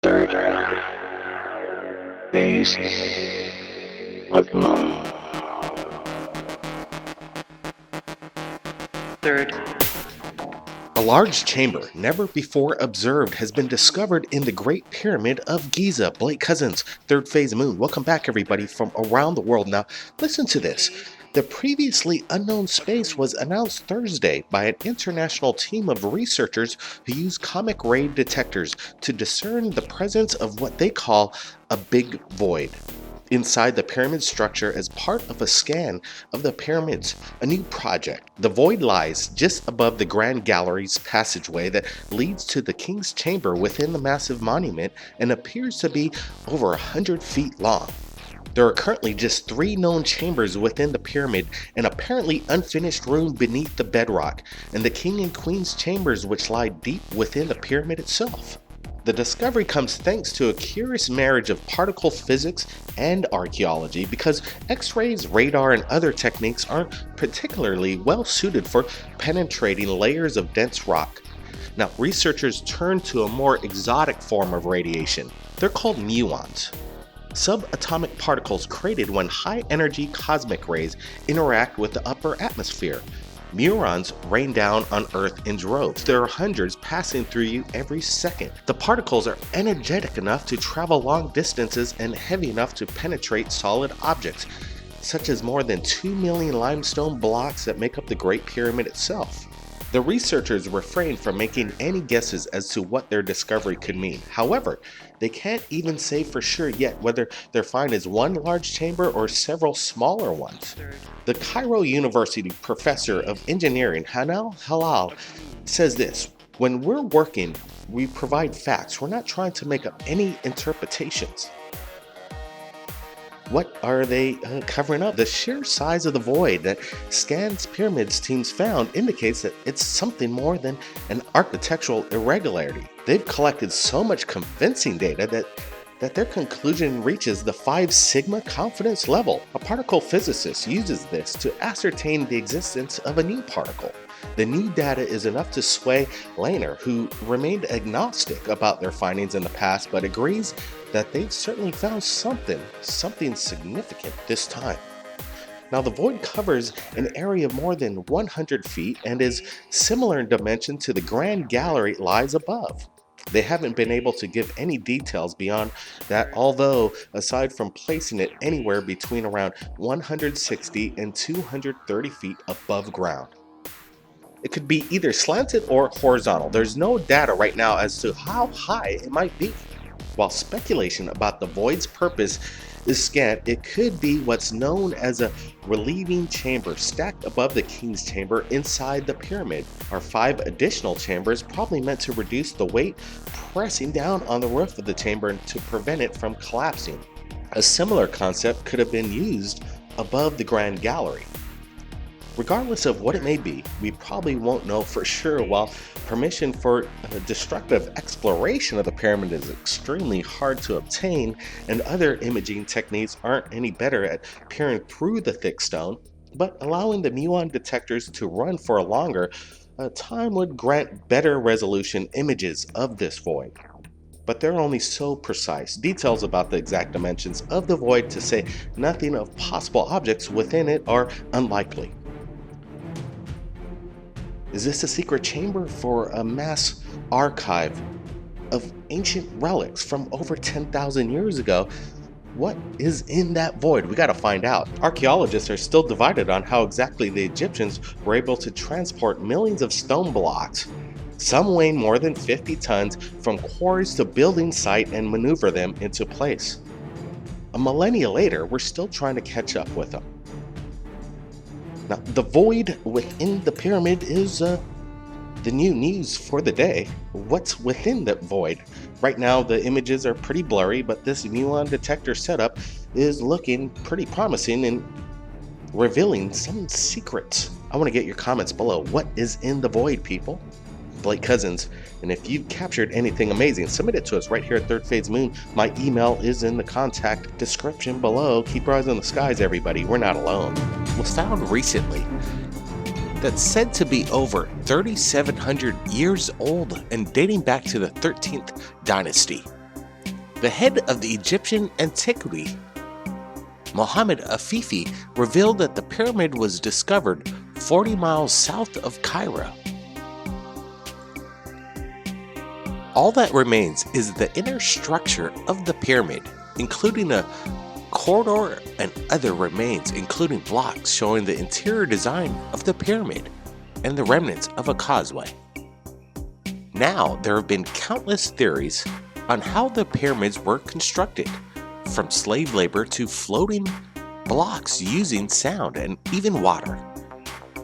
Third phase of moon. Third. A large chamber, never before observed, has been discovered in the Great Pyramid of Giza. Blake Cousins, Third Phase Moon. Welcome back, everybody, from around the world. Now, listen to this. The previously unknown space was announced Thursday by an international team of researchers who use comic ray detectors to discern the presence of what they call a big void inside the pyramid structure as part of a scan of the pyramids, a new project. The void lies just above the Grand Gallery's passageway that leads to the King's Chamber within the massive monument and appears to be over 100 feet long. There are currently just 3 known chambers within the pyramid, an apparently unfinished room beneath the bedrock, and the King and Queen's chambers which lie deep within the pyramid itself. The discovery comes thanks to a curious marriage of particle physics and archaeology because X-rays, radar, and other techniques aren't particularly well suited for penetrating layers of dense rock. Now, researchers turn to a more exotic form of radiation. They're called muons. Subatomic particles created when high-energy cosmic rays interact with the upper atmosphere. Muons rain down on Earth in droves. There are hundreds passing through you every second. The particles are energetic enough to travel long distances and heavy enough to penetrate solid objects, such as more than 2 million limestone blocks that make up the Great Pyramid itself. The researchers refrain from making any guesses as to what their discovery could mean. However, they can't even say for sure yet whether their find is one large chamber or several smaller ones. The Cairo University professor of engineering, Hanal Halal, says this: "When we're working, we provide facts. We're not trying to make up any interpretations." What are they covering up? The sheer size of the void that Scans Pyramids teams found indicates that it's something more than an architectural irregularity. They've collected so much convincing data that their conclusion reaches the 5 sigma confidence level. A particle physicist uses this to ascertain the existence of a new particle. The new data is enough to sway Lehner, who remained agnostic about their findings in the past but agrees that they've certainly found something significant this time. Now, the void covers an area of more than 100 feet and is similar in dimension to the Grand Gallery it lies above. They haven't been able to give any details beyond that, although aside from placing it anywhere between around 160 and 230 feet above ground. It could be either slanted or horizontal. There's no data right now as to how high it might be. While speculation about the void's purpose is scant, it could be what's known as a relieving chamber stacked above the King's Chamber inside the pyramid. Are 5 additional chambers probably meant to reduce the weight pressing down on the roof of the chamber to prevent it from collapsing. A similar concept could have been used above the Grand Gallery. Regardless of what it may be, we probably won't know for sure. While permission for destructive exploration of the pyramid is extremely hard to obtain, and other imaging techniques aren't any better at peering through the thick stone, but allowing the muon detectors to run for a longer time would grant better resolution images of this void. But they're only so precise. Details about the exact dimensions of the void, to say nothing of possible objects within it, are unlikely. Is this a secret chamber for a mass archive of ancient relics from over 10,000 years ago? What is in that void? We gotta find out. Archaeologists are still divided on how exactly the Egyptians were able to transport millions of stone blocks, some weighing more than 50 tons, from quarries to building site and maneuver them into place. A millennia later, we're still trying to catch up with them. Now, the void within the pyramid is the new news for the day. What's within that void? Right now, the images are pretty blurry, but this muon detector setup is looking pretty promising and revealing some secrets. I want to get your comments below. What is in the void, people? Blake Cousins. And if you've captured anything amazing, submit it to us right here at Third Phase Moon. My email is in the contact description below. Keep your eyes on the skies, everybody. We're not alone. Was found recently that's said to be over 3,700 years old and dating back to the 13th dynasty. The head of the Egyptian antiquity, Mohammed Afifi, revealed that the pyramid was discovered 40 miles south of Cairo. All that remains is the inner structure of the pyramid, including a corridor and other remains, including blocks showing the interior design of the pyramid and the remnants of a causeway. Now, there have been countless theories on how the pyramids were constructed, from slave labor to floating blocks using sound and even water,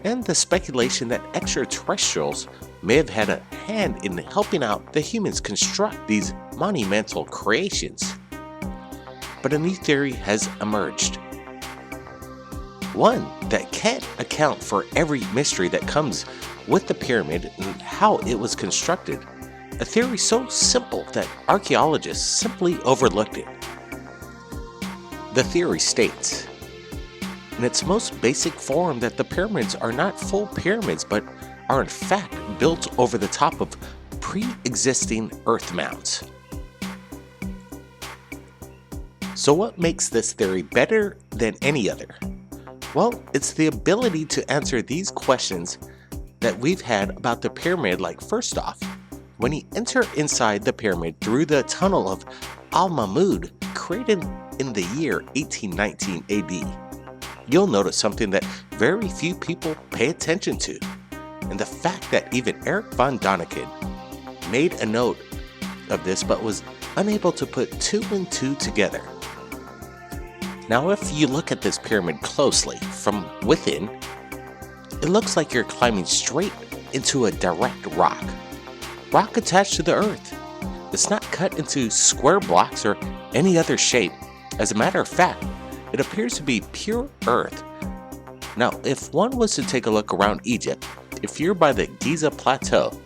and the speculation that extraterrestrials may have had a hand in helping out the humans construct these monumental creations. But a new theory has emerged. One that can't account for every mystery that comes with the pyramid and how it was constructed. A theory so simple that archaeologists simply overlooked it. The theory states, in its most basic form, that the pyramids are not full pyramids but are in fact built over the top of pre-existing earth mounds. So what makes this theory better than any other? Well, it's the ability to answer these questions that we've had about the pyramid. Like, first off, when you enter inside the pyramid through the tunnel of Al-Mahmud, created in the year 1819 AD, you'll notice something that very few people pay attention to, and the fact that even Eric von Däniken made a note of this but was unable to put two and two together. Now, if you look at this pyramid closely from within, it looks like you're climbing straight into a direct rock attached to the earth. It's not cut into square blocks or any other shape. As a matter of fact, it appears to be pure earth. Now, if one was to take a look around Egypt, if you're by the Giza Plateau,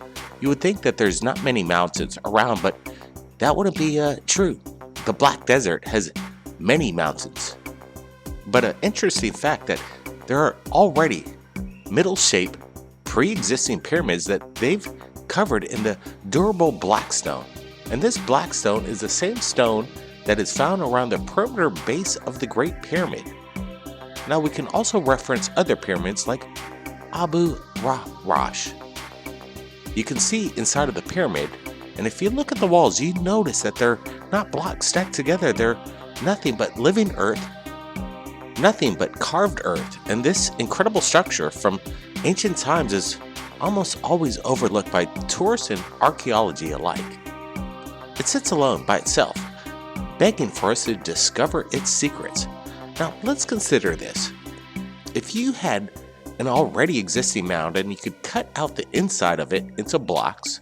you would think that there's not many mountains around, but that wouldn't be true. The Black Desert has many mountains. But an interesting fact that there are already middle-shaped, pre-existing pyramids that they've covered in the durable black stone. And this black stone is the same stone that is found around the perimeter base of the Great Pyramid. Now, we can also reference other pyramids like Abu Rawash. You can see inside of the pyramid, and if you look at the walls, you notice that they're not blocks stacked together. They're nothing but living earth, nothing but carved earth. And this incredible structure from ancient times is almost always overlooked by tourists and archaeology alike. It sits alone by itself, begging for us to discover its secrets. Now, let's consider this. If you had an already existing mound and you could cut out the inside of it into blocks,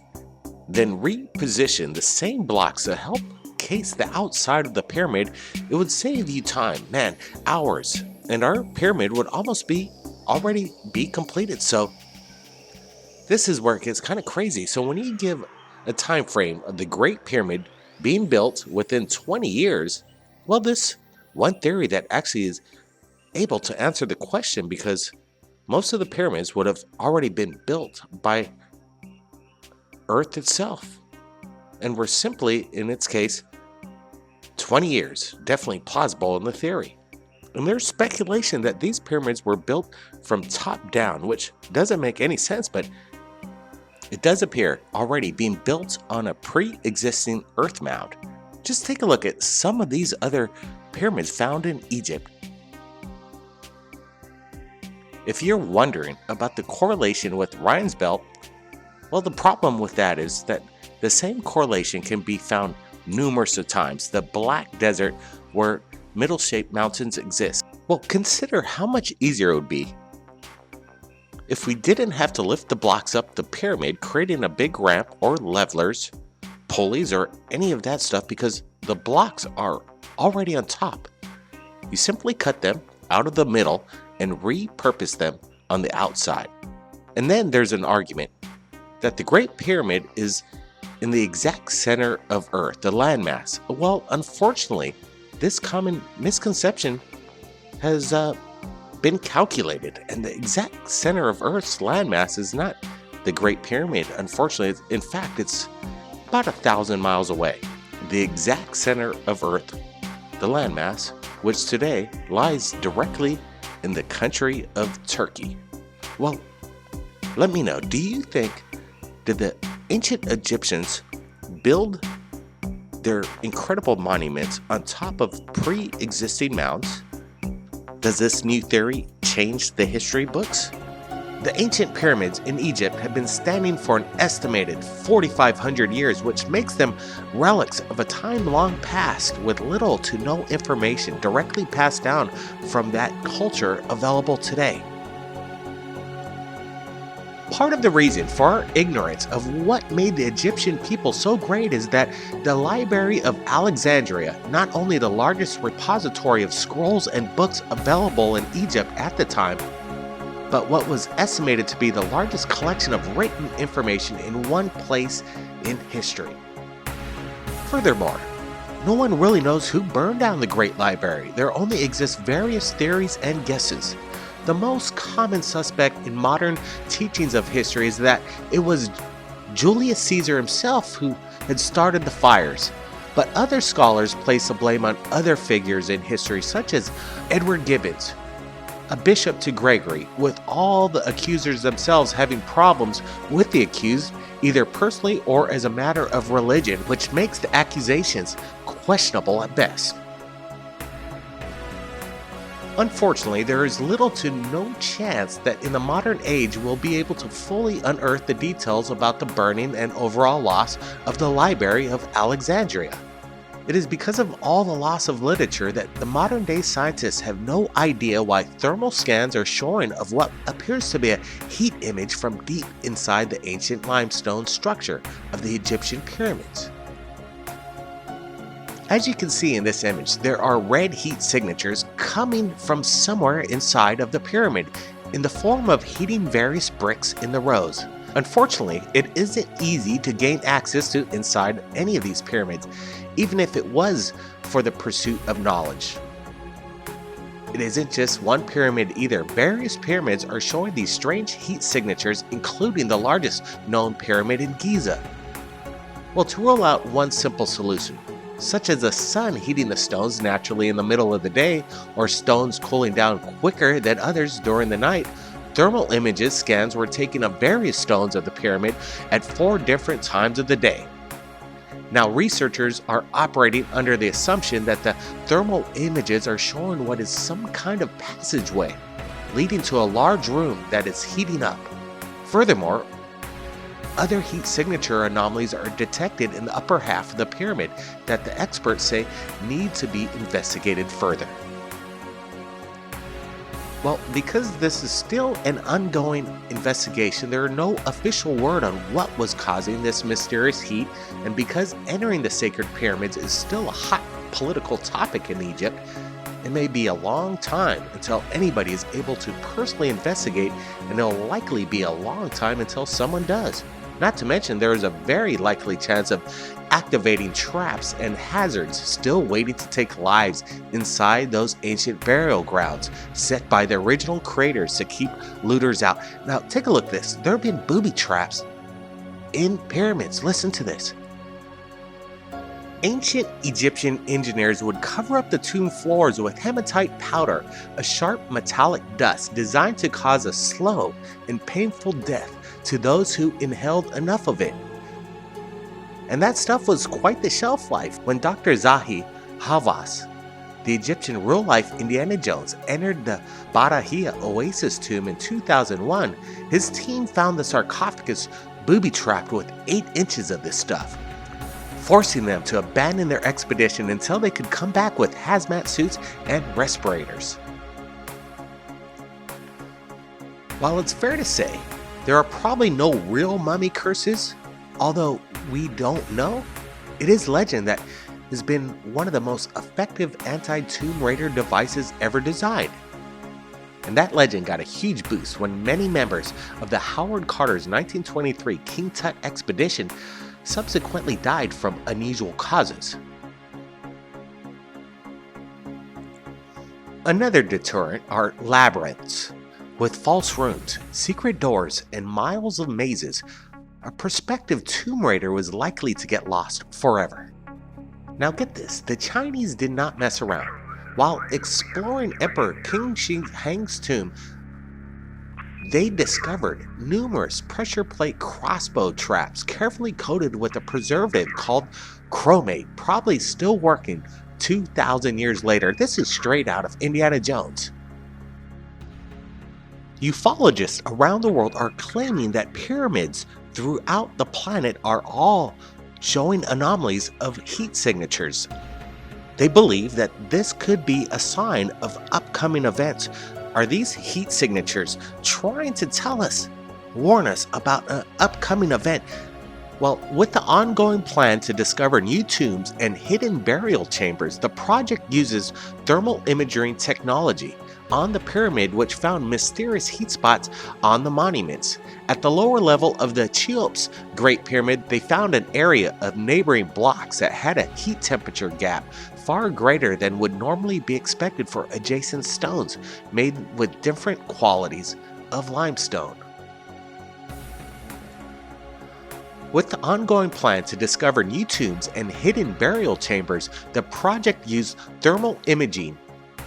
then reposition the same blocks to help case the outside of the pyramid, it would save you time, hours, and our pyramid would almost already be completed. So this is where it gets kind of crazy. So when you give a time frame of the Great Pyramid being built within 20 years, well, this one theory that actually is able to answer the question, because most of the pyramids would have already been built by Earth itself, and were simply, in its case, 20 years, definitely plausible in the theory. And there's speculation that these pyramids were built from top down, which doesn't make any sense, but it does appear already being built on a pre-existing earth mound. Just take a look at some of these other pyramids found in Egypt. If you're wondering about the correlation with Ryan's Belt, well, the problem with that is that the same correlation can be found numerous of times. The Black Desert, where middle-shaped mountains exist. Well, consider how much easier it would be if we didn't have to lift the blocks up the pyramid, creating a big ramp or levelers, pulleys, or any of that stuff, because the blocks are already on top. You simply cut them out of the middle and repurpose them on the outside. And then there's an argument that the Great Pyramid is in the exact center of Earth, the landmass. Well, unfortunately, this common misconception has been calculated, and the exact center of Earth's landmass is not the Great Pyramid. Unfortunately, in fact, it's about 1,000 miles away. the exact center of Earth, the landmass, which today lies directly in the country of Turkey. Well, let me know, do you think, did the ancient Egyptians build their incredible monuments on top of pre-existing mounds? Does this new theory change the history books? The ancient pyramids in Egypt have been standing for an estimated 4,500 years, which makes them relics of a time long past with little to no information directly passed down from that culture available today. Part of the reason for our ignorance of what made the Egyptian people so great is that the Library of Alexandria, not only the largest repository of scrolls and books available in Egypt at the time, but what was estimated to be the largest collection of written information in one place in history. Furthermore, no one really knows who burned down the Great Library. There only exist various theories and guesses. The most common suspect in modern teachings of history is that it was Julius Caesar himself who had started the fires, but other scholars place the blame on other figures in history such as Edward Gibbons, a bishop to Gregory, with all the accusers themselves having problems with the accused, either personally or as a matter of religion, which makes the accusations questionable at best. Unfortunately, there is little to no chance that in the modern age we'll be able to fully unearth the details about the burning and overall loss of the Library of Alexandria. It is because of all the loss of literature that the modern day scientists have no idea why thermal scans are showing of what appears to be a heat image from deep inside the ancient limestone structure of the Egyptian pyramids. As you can see in this image, there are red heat signatures coming from somewhere inside of the pyramid in the form of heating various bricks in the rows. Unfortunately, it isn't easy to gain access to inside any of these pyramids, even if it was for the pursuit of knowledge. It isn't just one pyramid either. Various pyramids are showing these strange heat signatures, including the largest known pyramid in Giza. Well, to rule out one simple solution, such as the sun heating the stones naturally in the middle of the day, or stones cooling down quicker than others during the night, thermal images scans were taken of various stones of the pyramid at 4 different times of the day. Now, researchers are operating under the assumption that the thermal images are showing what is some kind of passageway leading to a large room that is heating up. Furthermore, other heat signature anomalies are detected in the upper half of the pyramid that the experts say need to be investigated further. Well, because this is still an ongoing investigation, there are no official word on what was causing this mysterious heat, and because entering the sacred pyramids is still a hot political topic in Egypt, it may be a long time until anybody is able to personally investigate, and it'll likely be a long time until someone does. Not to mention, there is a very likely chance of activating traps and hazards still waiting to take lives inside those ancient burial grounds set by the original creators to keep looters out. Now, take a look at this. There have been booby traps in pyramids. Listen to this. Ancient Egyptian engineers would cover up the tomb floors with hematite powder, a sharp metallic dust designed to cause a slow and painful death to those who inhaled enough of it. And that stuff was quite the shelf life. When Dr. Zahi Hawass, the Egyptian real-life Indiana Jones, entered the Barahia Oasis tomb in 2001, his team found the sarcophagus booby-trapped with 8 inches of this stuff, forcing them to abandon their expedition until they could come back with hazmat suits and respirators. While it's fair to say there are probably no real mummy curses, although we don't know, it is legend that has been one of the most effective anti-Tomb Raider devices ever designed. And that legend got a huge boost when many members of the Howard Carter's 1923 King Tut expedition subsequently died from unusual causes. Another deterrent are labyrinths. With false rooms, secret doors, and miles of mazes, a prospective Tomb Raider was likely to get lost forever. Now get this, the Chinese did not mess around. While exploring Emperor King Shi Huang's tomb, they discovered numerous pressure plate crossbow traps carefully coated with a preservative called chromate, probably still working 2,000 years later. This is straight out of Indiana Jones. Ufologists around the world are claiming that pyramids throughout the planet are all showing anomalies of heat signatures. They believe that this could be a sign of upcoming events. Are these heat signatures trying to tell us, warn us about an upcoming event? Well, with the ongoing plan to discover new tombs and hidden burial chambers, the project uses thermal imaging technology on the pyramid, which found mysterious heat spots on the monuments. At the lower level of the Cheops Great Pyramid, they found an area of neighboring blocks that had a heat temperature gap far greater than would normally be expected for adjacent stones made with different qualities of limestone. With the ongoing plan to discover new tombs and hidden burial chambers, the project used thermal imaging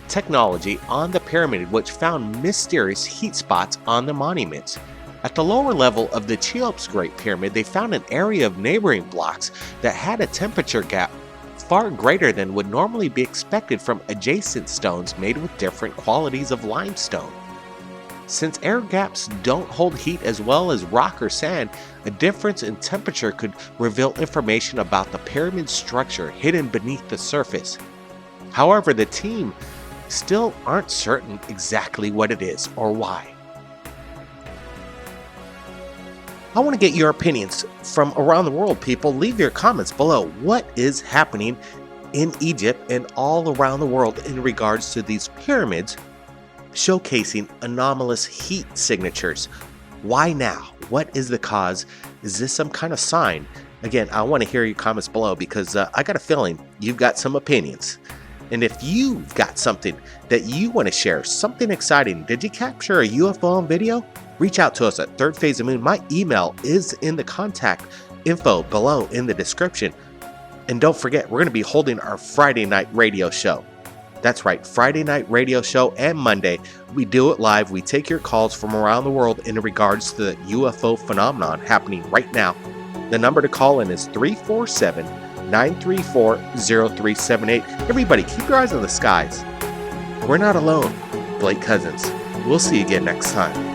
technology on the pyramid, which found mysterious heat spots on the monuments. At the lower level of the Cheops Great Pyramid, they found an area of neighboring blocks that had a temperature gap far greater than would normally be expected from adjacent stones made with different qualities of limestone. Since air gaps don't hold heat as well as rock or sand, a difference in temperature could reveal information about the pyramid structure hidden beneath the surface. However, the team still aren't certain exactly what it is or why. I want to get your opinions from around the world, people. Leave your comments below. What is happening in Egypt and all around the world in regards to these pyramids showcasing anomalous heat signatures? Why now? What is the cause? Is this some kind of sign? Again, I want to hear your comments below because I got a feeling you've got some opinions. And if you've got something that you want to share, something exciting, did you capture a UFO on video? Reach out to us at Third Phase of Moon. My email is in the contact info below in the description. And don't forget, we're going to be holding our Friday night radio show. That's right, Friday night radio show and Monday. We do it live. We take your calls from around the world in regards to the UFO phenomenon happening right now. The number to call in is 347-934-0378. Everybody, keep your eyes on the skies. We're not alone, Blake Cousins. We'll see you again next time.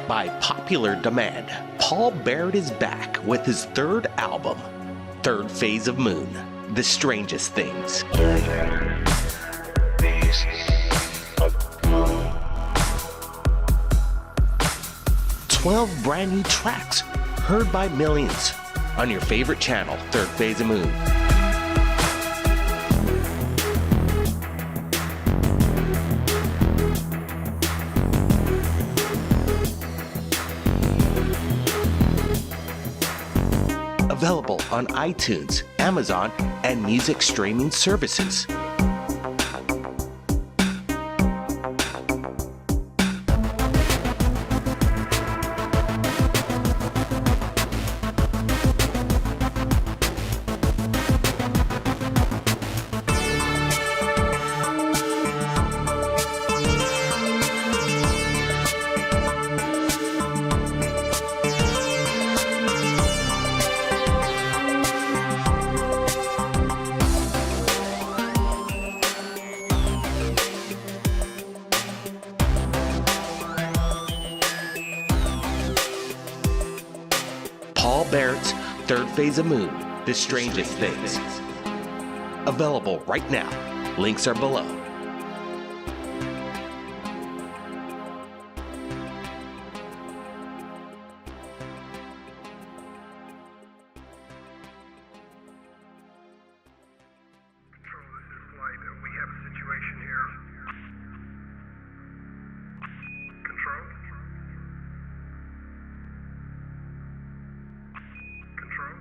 By popular demand, Paul Baird is back with his third album, Third Phase of Moon, The Strangest Things. 12 brand new tracks heard by millions on your favorite channel, Third Phase of Moon. Available on iTunes, Amazon, and music streaming services. Paul Barrett's Third Phase of Moon, The Strangest Things. Available right now. Links are below. We have a situation here. Control? Control?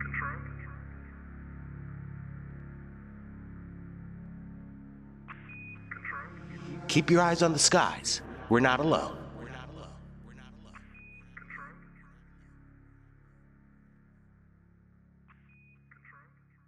Control? Control? Keep your eyes on the skies. We're not alone.